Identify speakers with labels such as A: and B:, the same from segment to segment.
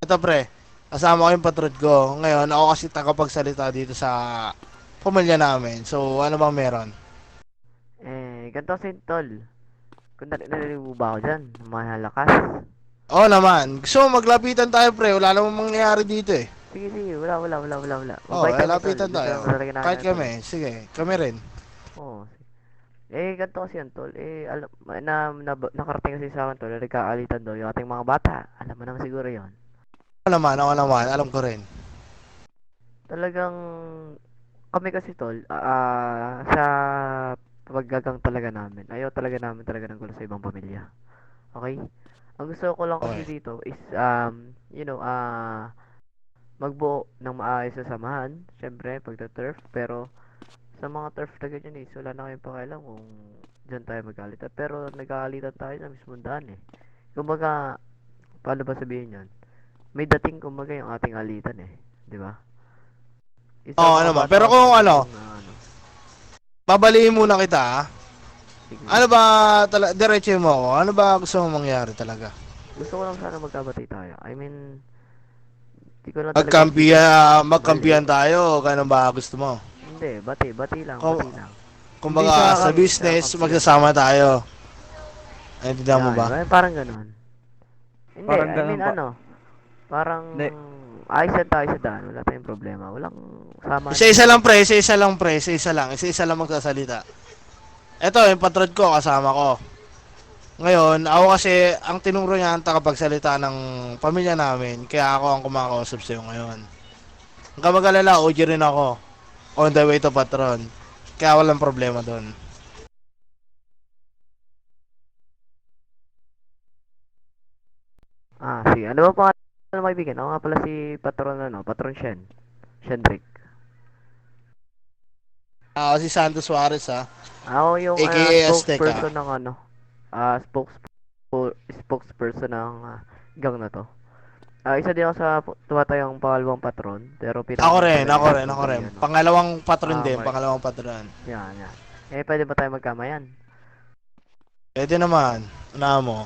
A: Ito pre, kasama ko yung patrod ko. Ngayon, ako kasi tagapagsalita dito sa pamilya namin. So, ano bang meron?
B: Ganito kasi tol. Kung narinig mo ba ako dyan, malakas.
A: Oo naman. Gusto mo maglapitan tayo pre, wala namang mangyayari dito eh.
B: Sige, sige, wala.
A: Oo,
B: Mabait kami tol.
A: lapitan
B: Gusto lang
A: tayo.
B: talaga namin
A: Kahit
B: ng tol.
A: kami, sige, kami rin.
B: Oo. Ganito kasi yan tol. Alam, nakarating kasi sa akin tol, nagkaalitan daw yung ating mga bata. Alam mo naman siguro yon.
A: Ako naman, alam ko rin.
B: Talagang, kami kasi tol, sa paggagang talaga namin, ayaw talaga namin talaga ng gulo sa ibang pamilya. Okay? Ang gusto ko lang kasi
A: Okay.
B: dito is, magbuo ng maayos na samahan, syempre, pagta-turf, pero sa mga turf na ganyan is, wala na kayong pakialam kung dyan tayo magalitan. Pero nagkakalitan tayo sa mismong daan eh. Kumbaga, paano ba sabihin yan? May dating kumbaga yung ating alitan eh. Di ba? Isa
A: Oo,
B: mga
A: naman.
B: bata
A: Pero
B: kasi
A: kung ano,
B: yung
A: babaliin muna kita ha.
B: sige.
A: Ano ba, diretso mo ako? Ano ba gusto mong mangyari talaga?
B: Gusto ko lang sana magkabati tayo. I mean, di ko lang talaga bigyan mali.
A: Magkampiyan tayo, ganun ba gusto mo?
B: Hindi,
A: Kung,
B: bati lang. Hindi
A: kumbaga,
B: sa
A: sa
B: kami, sa
A: business,
B: kampiyan.
A: magsasama tayo. Naintindihan mo ba?
B: Parang ganon. Hindi,
C: Parang
B: I mean
C: ganun pa.
B: parang
C: Hindi,
B: ayos lang tayo sa daan. Wala tayong problema. Walang samaan sa
A: Isa-isa lang
B: samahan.
A: pre, isa-isa lang pre, isa-isa lang. Isa-isa lang magsasalita. Ito, yung patrod ko, kasama ko. Ngayon, ako kasi, ang tinuro niya ang tagapagsalita ng pamilya namin, kaya ako ang kumakausap sa'yo ngayon. Ang kamag-alala, OG rin ako. On the way to patron. Kaya walang problema doon.
B: Sige. Ano ba pangalan ng kaibigan? Ako nga pala si Patron Patron Shen. Shendrick.
A: Si Santos Suarez ha,
B: Ako yung
A: aka Azteca.
B: spokesperson ng spokesperson ng gang na to. Isa din ako sa tumatayong pangalawang patron, pero pinakauna talaga is itong
A: Ako
B: si
A: rin. Pangalawang patron din,
B: Mark.
A: pangalawang patron.
B: Yan. Pwede ba tayo magkamayan?
A: Pwede naman, una mo.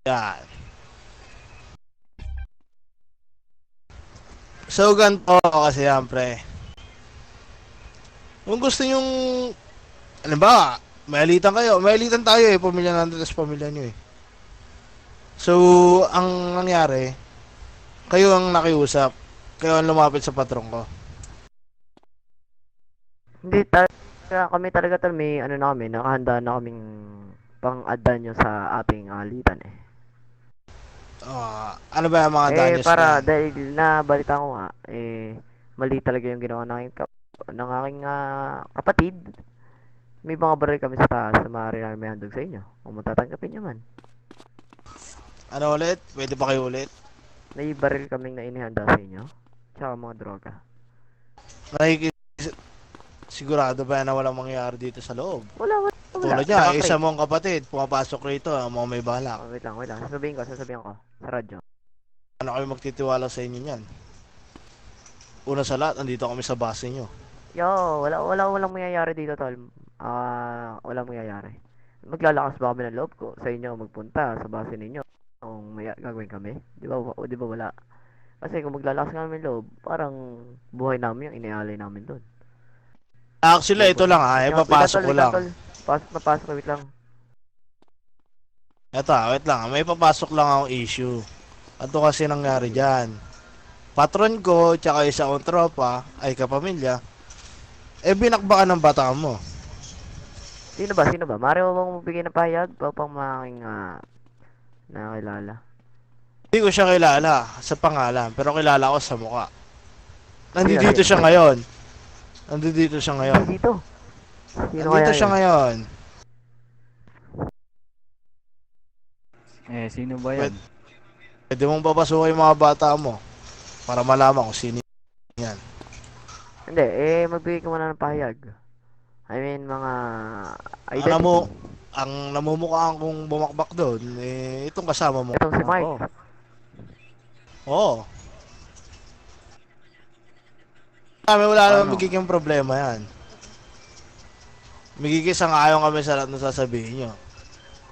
A: Yan. So, ganito kasi yan, pre. Kung gusto nyong, ano ba, may alitan tayo eh, pamilya natin, tapos pamilya nyo eh. So, ang nangyari, kayo ang nakiusap, kayo ang lumapit sa patron ko.
B: Hindi talaga kami talaga tol, may ano na kami, nakahanda na kaming pang-adda nyo sa ating alitan eh.
A: Ano ba yung mga danyos
B: Para
A: niyan?
B: dahil nabalita ko nga, mali talaga yung ginawa ng aking kapatid. May mga baril kami sa taas na maaari namin may handog sa inyo. Kung matatanggapin nyo man.
A: Ano ulit? Pwede pa kayo ulit?
B: May baril kaming na inihanda sa inyo. Tsaka mga droga.
A: Nakikis sigurado ba na walang mangyayari dito sa loob?
B: Wala.
A: Tulad niya, isa
B: Naka-crate.
A: mong kapatid, pumapasok rito, mga may balak.
B: Wait lang. Sasabihin ko. Sa radyo.
A: Ano kayo magtitiwala sa inyo niyan? Una sa lahat, andito kami sa base nyo.
B: Yo, walang mangyayari dito, tol. Walang mangyayari. Maglalakas ba kami ng loob ko sa inyo magpunta sa base ninyo? Kung may gagawin kami? Di ba wala? Kasi kung maglalakas kami ng loob, parang buhay namin yung inialay namin doon.
A: Actually, ito lang ha, ipapasok ko
B: Wait lang,
A: lang.
B: tol. Napasok ko, wait lang.
A: Eto, wait lang, may papasok lang akong issue. Ano kasi nangyari
B: Sige.
A: dyan? Patron ko, tsaka isa kong tropa, ay kapamilya, binakbakan ng bata mo.
B: Sino ba? Mari mo bang magbigay ng pahayag upang making nakakilala?
A: Hindi ko siya kilala sa pangalan, pero kilala ko sa mukha. Nandito
B: Sino?
A: siya ngayon. Nandito siya ngayon.
B: Dito. Sino
A: Nandito
B: kaya
A: siya
B: yun?
A: ngayon.
C: sino ba
A: Pwede,
C: yan?
A: pwede mong papasukin yung mga bata mo para malaman kung sino yan.
B: Hindi, magbigay ka muna ng pahayag. I mean, mga
A: Ang, namu,
B: identity.
A: ang namumukhaan kong bumakbak doon, itong kasama mo
B: Itong si Mark.
A: ako. Oo. wala naman
B: Paano?
A: magiging problema yan. Magiging sang-ayon kami sa lahat ng sasabihin nyo.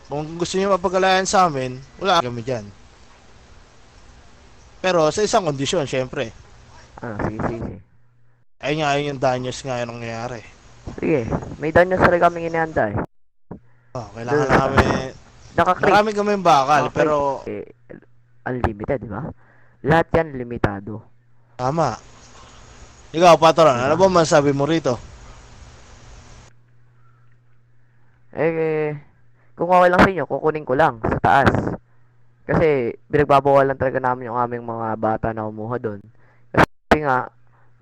A: Kung gusto nyo mapagalayan sa amin, wala kami dyan. Pero sa isang kondisyon, syempre.
B: Ano, sige, sige.
A: Ayun nga, ayun yung danyos nga yung nangyayari.
B: Sige, may danyos rin kaming inihanda eh.
A: Kailangan namin...
B: Naka-crate.
A: Marami kami bakal,
B: Naka-crate,
A: pero...
B: Unlimited, di ba? Lahat yan limitado.
A: Tama. Ikaw, patron, ano ba masabi mo rito?
B: Kung okay lang sa inyo, kukunin ko lang sa taas. Kasi binagbabawal lang talaga namin yung aming mga bata na umuha doon. Kasi nga,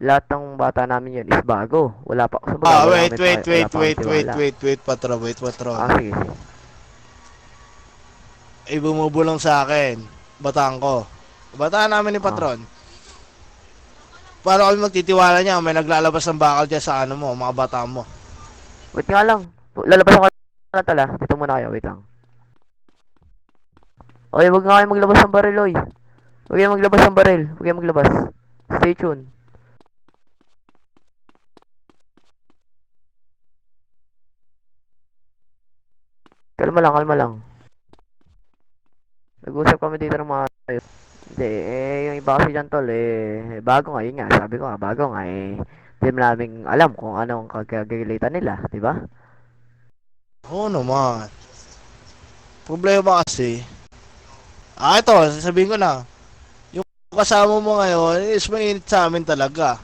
B: lahat ng bata namin yun is bago. Wala pa.
A: Wait, patron, patron.
B: Sige, sige.
A: Bumubulong sa akin. Bataan ko. Bataan namin ni patron. Paano kami magtitiwala niya? May naglalabas ng bakal dyan sa ano mo, mga bataan mo.
B: Wait nga lang. Lalabas ako na tala. Dito muna kayo, wait lang. Okay, wag nga kayo maglabas ng baril, oy. Wag kayo maglabas ng baril. Wag kayo maglabas. Stay tuned. Kalma lang, kalma lang. Nag-usap kami dito ng mga tayo. Hindi, yung iba kasi dyan tol, bago nga, yun nga, sabi ko nga, bago nga, hindi namin alam kung anong kagagalitan nila, di ba?
A: Oo naman. Problema kasi, ito, sasabihin ko na, yung kasama mo ngayon is mainit sa amin talaga.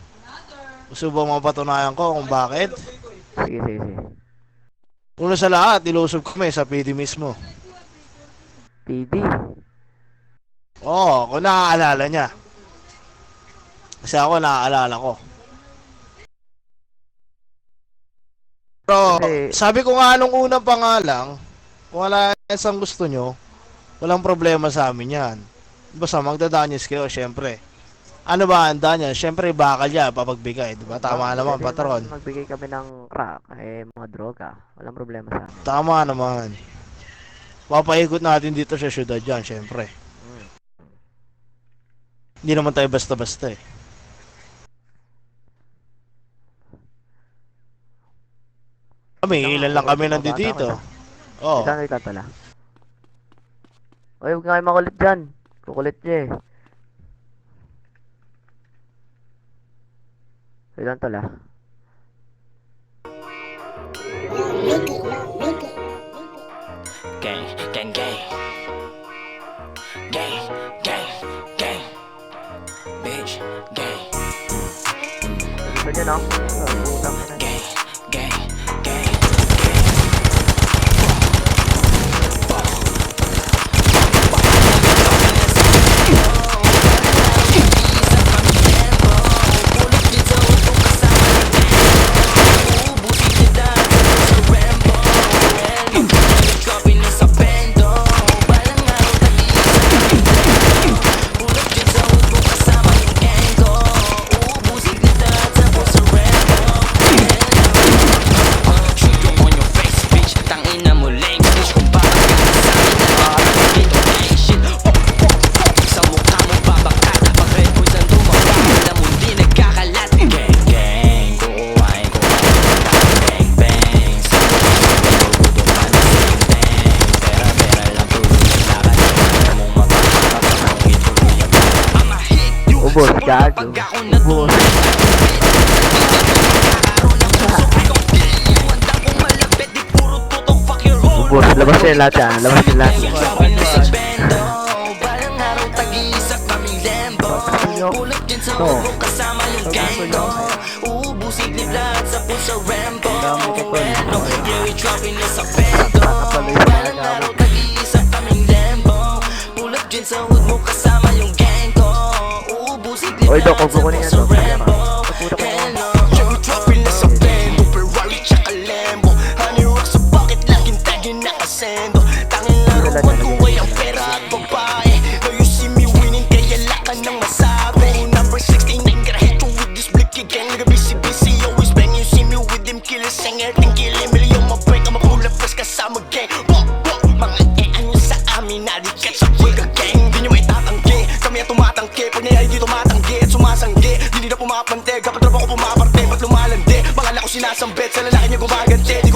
A: Gusto ba mapatunayan ko kung bakit?
B: Sige, sige, sige.
A: Una sa lahat, ilusog kami sa PD mismo.
B: PD?
A: Oo, kung naaalala niya. Kasi ako naaalala ko. Pero, sabi ko nga nung unang pangalang, kung wala isang gusto nyo, walang problema sa amin yan. Basta magdadanyos kayo, syempre. Ano ba ang danyos? Syempre, bakal yan, papagbigay. Diba? Tama naman, patron.
B: Magbigay kami ng crack, mga droga. Walang problema sa amin.
A: Tama naman. Papaikot natin dito sa syudad yan, syempre. Hindi naman tayo basta-basta eh. Kami, ilan lang kami nandito dito. Oo.
B: Ilan ito tala? Huwag nga kayo makulit dyan. Kukulit niya eh. Ilan tala?
C: Gang, gang, gang. Gang, gang, gang. Bitch, gang.
B: Gusto niya no?
C: Gang, gang, gang.
B: Ubos, gago. Ubos. Ubos, labas niya lahat yan. Labas niya lahat yan. Oy, Dok, huwag mo kunin yan, Dok. Kaputa ko.
C: Pag niyay di tumatanggi at sumasanggi, hindi na pumapanteg kapag tropa ko sumasambit sa lalaki niyo gumaganti. Di